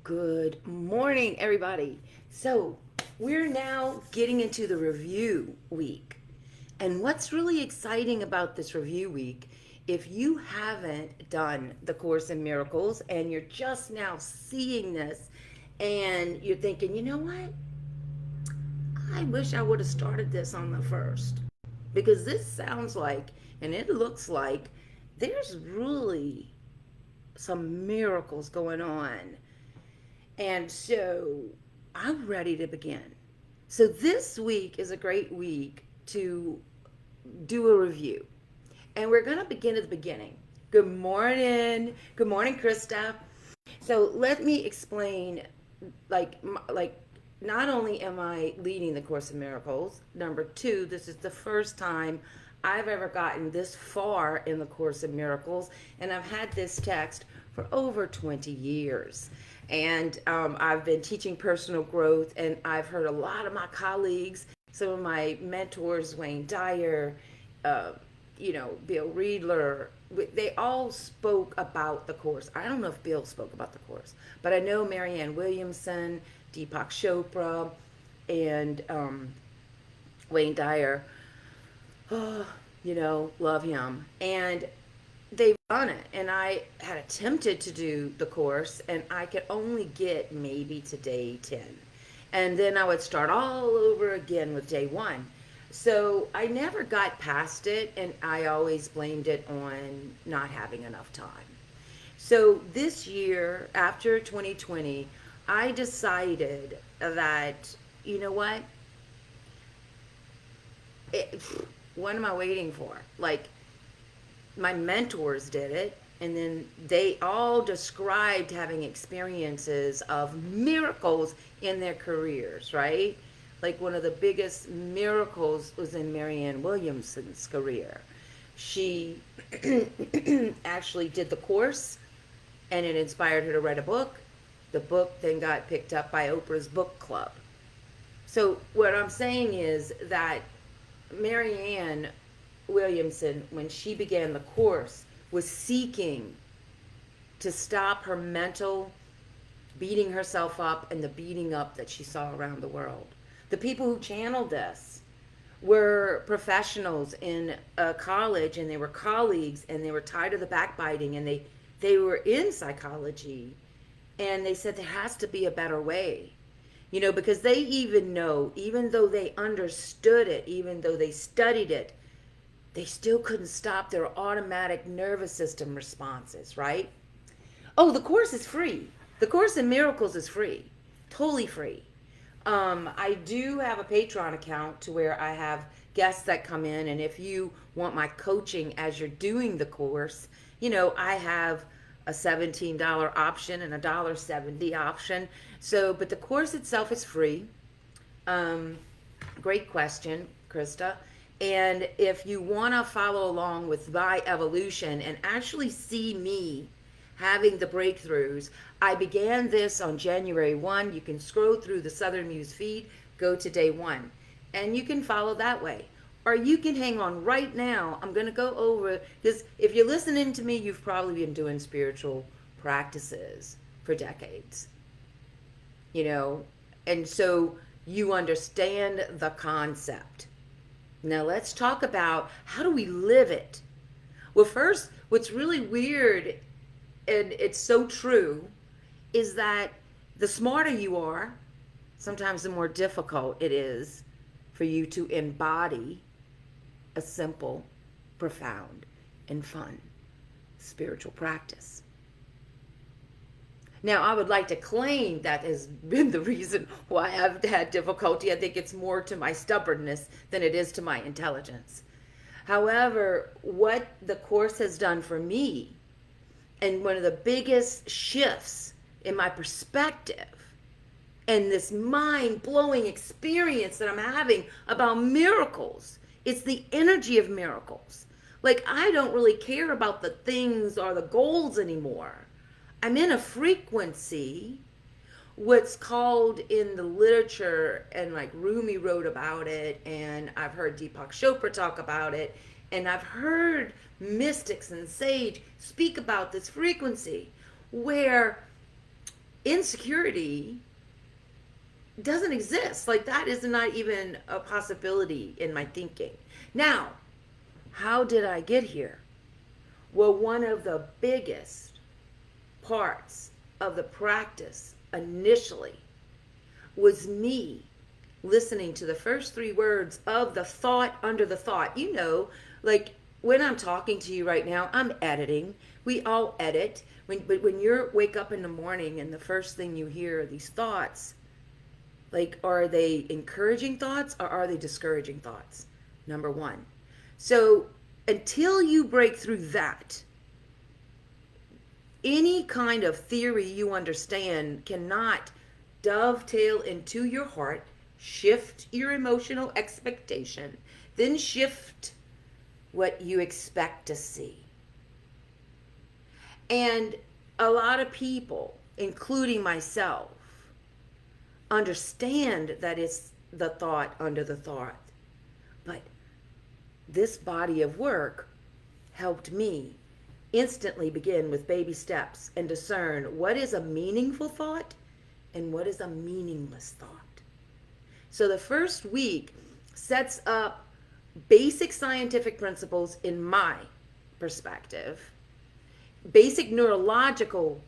Good morning, everybody. So, we're now getting into the review week. And what's really exciting about this review week, if you haven't done the Course in Miracles and you're just now seeing this and you're thinking, you know what? I wish I would have started this on the first. Because this sounds like, and it looks like, there's really some miracles going on. And so I'm ready to begin. So this week is a great week to do a review. And we're going to begin at the beginning. Good morning. Good morning, Krista. So let me explain like not only am I leading the Course in Miracles, number 2, this is the first time I've ever gotten this far in the Course in Miracles, and I've had this text for over 20 years. And I've been teaching personal growth, and I've heard a lot of my colleagues, some of my mentors, Wayne Dyer, uh, Bill Riedler, they all spoke about the Course. I don't know if Bill spoke about the Course, but I know Marianne Williamson, Deepak Chopra, and Wayne Dyer. Oh, love him. And they've done it. And I had attempted to do the course, and I could only get maybe to day 10. And then I would start all over again with day 1. So I never got past it, and I always blamed it on not having enough time. So this year, after 2020, I decided that, you know what? It, what am I waiting for? Like, my mentors did it, and then they all described having experiences of miracles in their careers, right? Like, one of the biggest miracles was in Marianne Williamson's career. She actually did the course, and it inspired her to write a book. The book then got picked up by Oprah's book club. So what I'm saying is that Marianne Williamson, when she began the course, was seeking to stop her mental beating herself up and the beating up that she saw around the world. The people who channeled this were professionals in a college, and they were colleagues, and they were tired of the backbiting, and they were in psychology, and they said there has to be a better way. Because they even know, even though they understood it, even though they studied it, they still couldn't stop their automatic nervous system responses, right? Oh, the course is free. The Course in Miracles is free, totally free. I do have a Patreon account to where I have guests that come in, and if you want my coaching as you're doing the course, I have a $17 option and a $1.70 option. So, but the course itself is free. Great question, Krista. And if you want to follow along with my evolution and actually see me having the breakthroughs, I began this on January 1. You can scroll through the Southern Muse feed, go to day 1, and you can follow that way. Or you can hang on right now. I'm going to go over, because if you're listening to me, you've probably been doing spiritual practices for decades. And so you understand the concept. Now let's talk about how do we live it. Well, first, what's really weird, and it's so true, is that the smarter you are, sometimes the more difficult it is for you to embody a simple, profound, and fun spiritual practice. Now, I would like to claim that has been the reason why I've had difficulty. I think it's more to my stubbornness than it is to my intelligence. However, what the Course has done for me, and one of the biggest shifts in my perspective and this mind-blowing experience that I'm having about miracles, it's the energy of miracles. Like, I don't really care about the things or the goals anymore. I'm in a frequency, what's called in the literature, and like Rumi wrote about it, and I've heard Deepak Chopra talk about it, and I've heard mystics and sage speak about this frequency, where insecurity doesn't exist. Like, that is not even a possibility in my thinking. Now, how did I get here? Well, one of the biggest parts of the practice initially was me listening to the first three words of the thought under the thought. You know, like when I'm talking to you right now, I'm editing. We all edit. But when you wake up in the morning and the first thing you hear are these thoughts, like, are they encouraging thoughts or are they discouraging thoughts? Number one. So until you break through that, any kind of theory you understand cannot dovetail into your heart, shift your emotional expectation, then shift what you expect to see. And a lot of people, including myself, understand that it's the thought under the thought. But this body of work helped me instantly begin with baby steps and discern what is a meaningful thought and what is a meaningless thought. So the first week sets up basic scientific principles in my perspective, basic neurological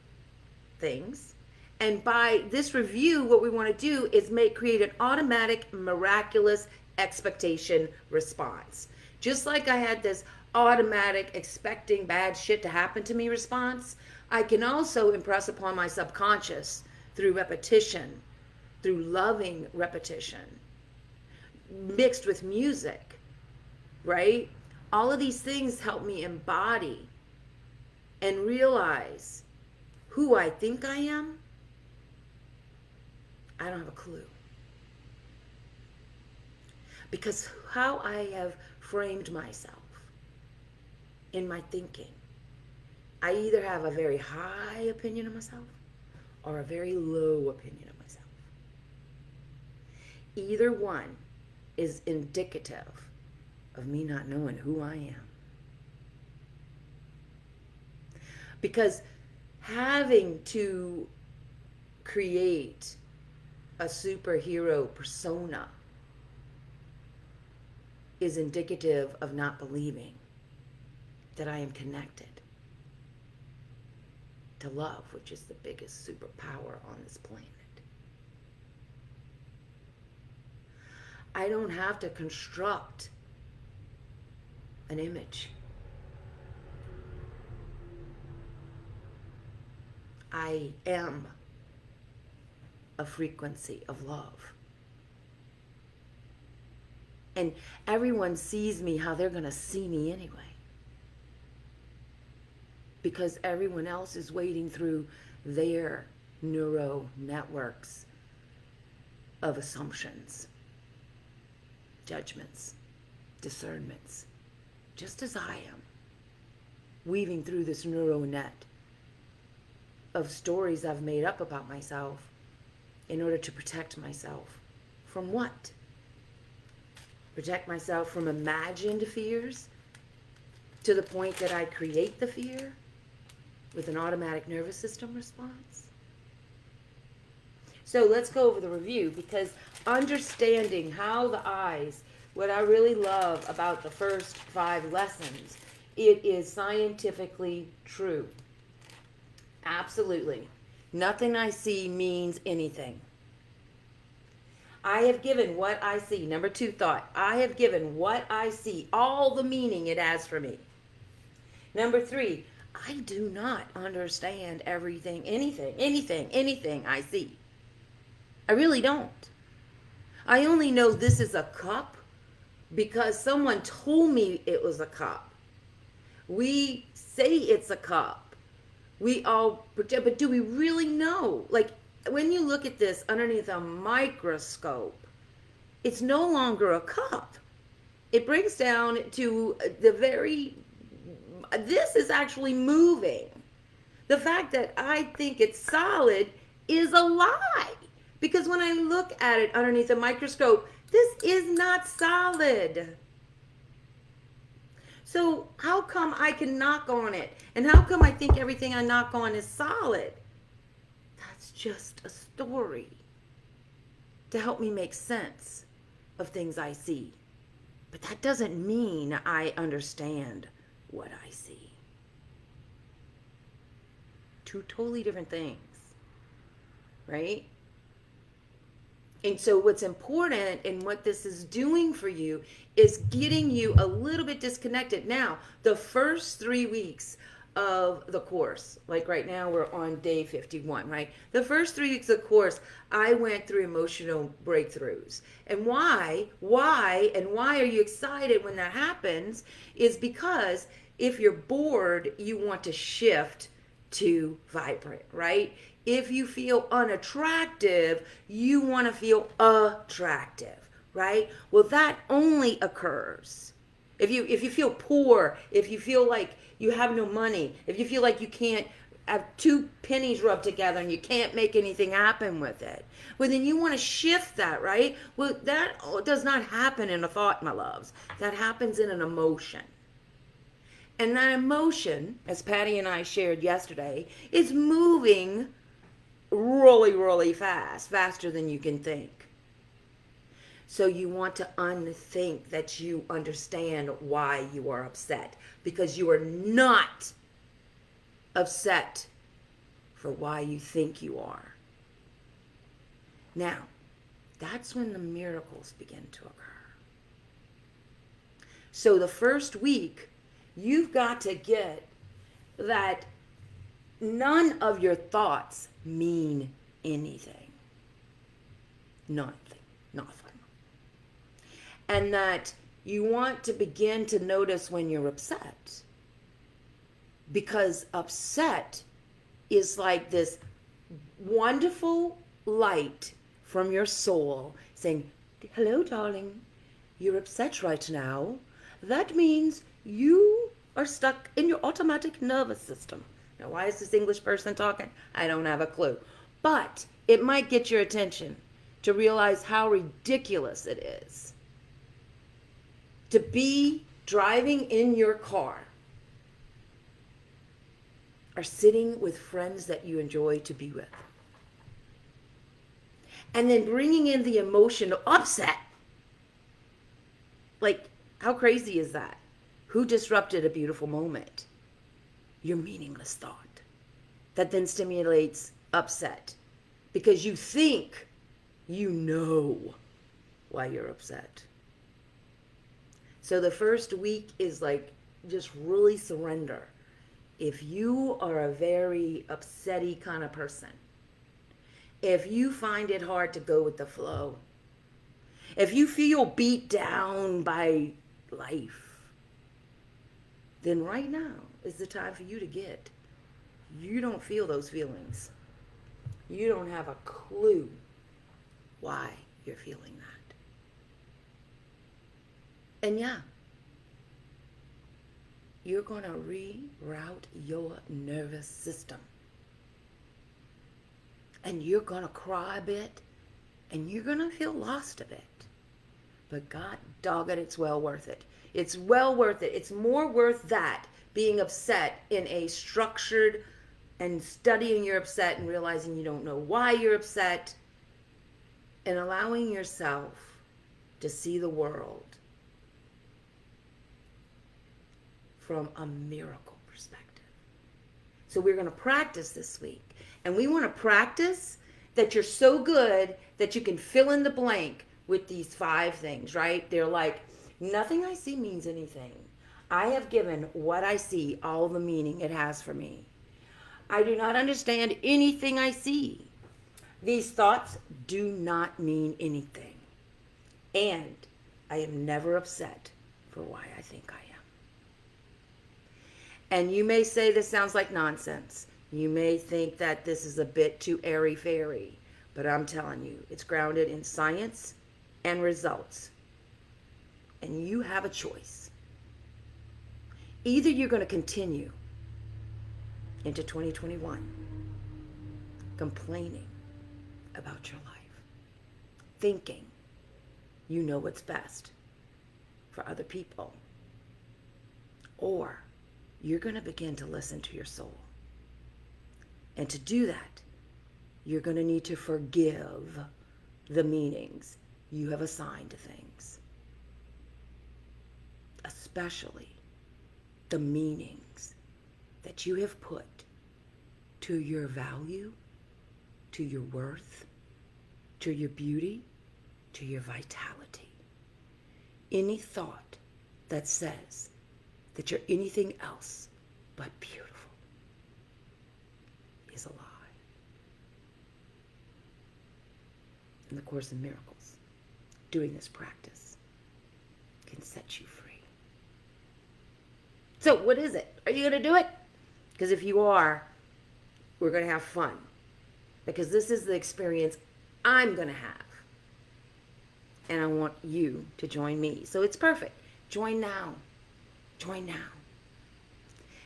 things. And by this review, what we want to do is create an automatic, miraculous expectation response. Just like I had this automatic expecting bad shit to happen to me response, I can also impress upon my subconscious through repetition, through loving repetition, mixed with music, right? All of these things help me embody and realize who I think I am. I don't have a clue. Because how I have framed myself in my thinking, I either have a very high opinion of myself or a very low opinion of myself. Either one is indicative of me not knowing who I am. Because having to create a superhero persona is indicative of not believing that I am connected to love, which is the biggest superpower on this planet. I don't have to construct an image. I am a frequency of love. And everyone sees me how they're going to see me anyway. Because everyone else is wading through their neural networks of assumptions, judgments, discernments, just as I am, weaving through this neural net of stories I've made up about myself in order to protect myself. From what? Protect myself from imagined fears to the point that I create the fear with an automatic nervous system response. So let's go over the review, because understanding how the eyes, what I really love about the first 5 lessons, it is scientifically true. Absolutely. Nothing I see means anything. I have given what I see. Number 2 thought. I have given what I see all the meaning it has for me. Number 3, I do not understand everything, anything I see. I really don't. I only know this is a cup because someone told me it was a cup. We say it's a cup. We all pretend, but do we really know? Like, when you look at this underneath a microscope, it's no longer a cup. It breaks down to this is actually moving. The fact that I think it's solid is a lie. Because when I look at it underneath a microscope, this is not solid. So how come I can knock on it? And how come I think everything I knock on is solid? That's just a story to help me make sense of things I see. But that doesn't mean I understand what I see. Two totally different things, right? And so what's important and what this is doing for you is getting you a little bit disconnected. Now, the first 3 weeks of the course, like right now we're on day 51, right? The first 3 weeks of the course, I went through emotional breakthroughs. And why are you excited when that happens is because if you're bored, you want to shift to vibrant, right? If you feel unattractive, you want to feel attractive, right? Well, that only occurs if you feel poor, if you feel like you have no money, if you feel like you can't have two pennies rubbed together and you can't make anything happen with it. Well, then you want to shift that, right? Well, that does not happen in a thought, my loves. That happens in an emotion. And that emotion, as Patty and I shared yesterday, is moving really, really fast, faster than you can think. So you want to unthink that you understand why you are upset, because you are not upset for why you think you are. Now, that's when the miracles begin to occur. So the first week, you've got to get that none of your thoughts mean anything. Nothing. And that you want to begin to notice when you're upset. Because upset is like this wonderful light from your soul saying, hello, darling, you're upset right now. That means you are stuck in your automatic nervous system. Now, why is this English person talking? I don't have a clue. But it might get your attention to realize how ridiculous it is to be driving in your car or sitting with friends that you enjoy to be with, and then bringing in the emotion of upset. Like, how crazy is that? Who disrupted a beautiful moment? Your meaningless thought that then stimulates upset because you think you know why you're upset. So the first week is like just really surrender. If you are a very upsetty kind of person, if you find it hard to go with the flow, if you feel beat down by life, then right now is the time for you to get. You don't feel those feelings. You don't have a clue why you're feeling that. And yeah, you're going to reroute your nervous system. And you're going to cry a bit, and you're going to feel lost a bit. But God dog it, it's well worth it. It's well worth it. It's more worth that, being upset in a structured and studying your upset and realizing you don't know why you're upset, and allowing yourself to see the world from a miracle perspective. So we're going to practice this week. And we want to practice that you're so good that you can fill in the blank with these 5 things, right? They're like, nothing I see means anything. I have given what I see all the meaning it has for me. I do not understand anything I see. These thoughts do not mean anything. And I am never upset for why I think I am. And you may say this sounds like nonsense. You may think that this is a bit too airy-fairy, but I'm telling you, it's grounded in science and results. And you have a choice. Either you're going to continue into 2021 complaining about your life, thinking you know what's best for other people, or you're going to begin to listen to your soul. And to do that, you're going to need to forgive the meanings you have assigned to things, especially the meanings that you have put to your value, to your worth, to your beauty, to your vitality. Any thought that says that you're anything else but beautiful is a lie. In the Course in Miracles, doing this practice can set you free. So what is it? Are you going to do it? Because if you are, we're going to have fun. Because this is the experience I'm going to have. And I want you to join me. So it's perfect. Join now. Join now.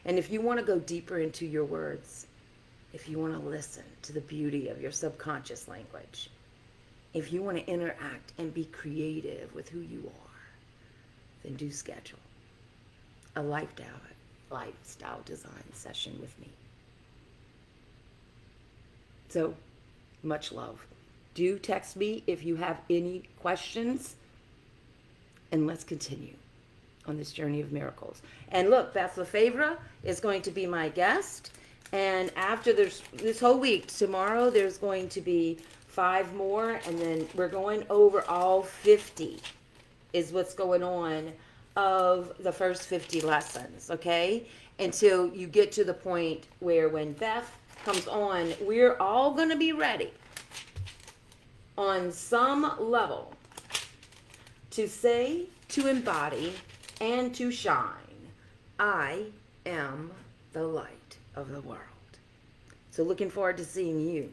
And if you want to go deeper into your words, if you want to listen to the beauty of your subconscious language, if you want to interact and be creative with who you are, then do schedule a lifestyle design session with me. So, much love. Do text me if you have any questions, and let's continue on this journey of miracles. And look, Beth Lefevre is going to be my guest, and after this whole week, tomorrow there's going to be 5 more, and then we're going over all 50 is what's going on of the first 50 lessons, okay? Until you get to the point where when Beth comes on, we're all going to be ready on some level to say, to embody, and to shine, I am the light of the world. So looking forward to seeing you.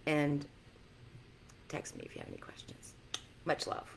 And text me if you have any questions. Much love.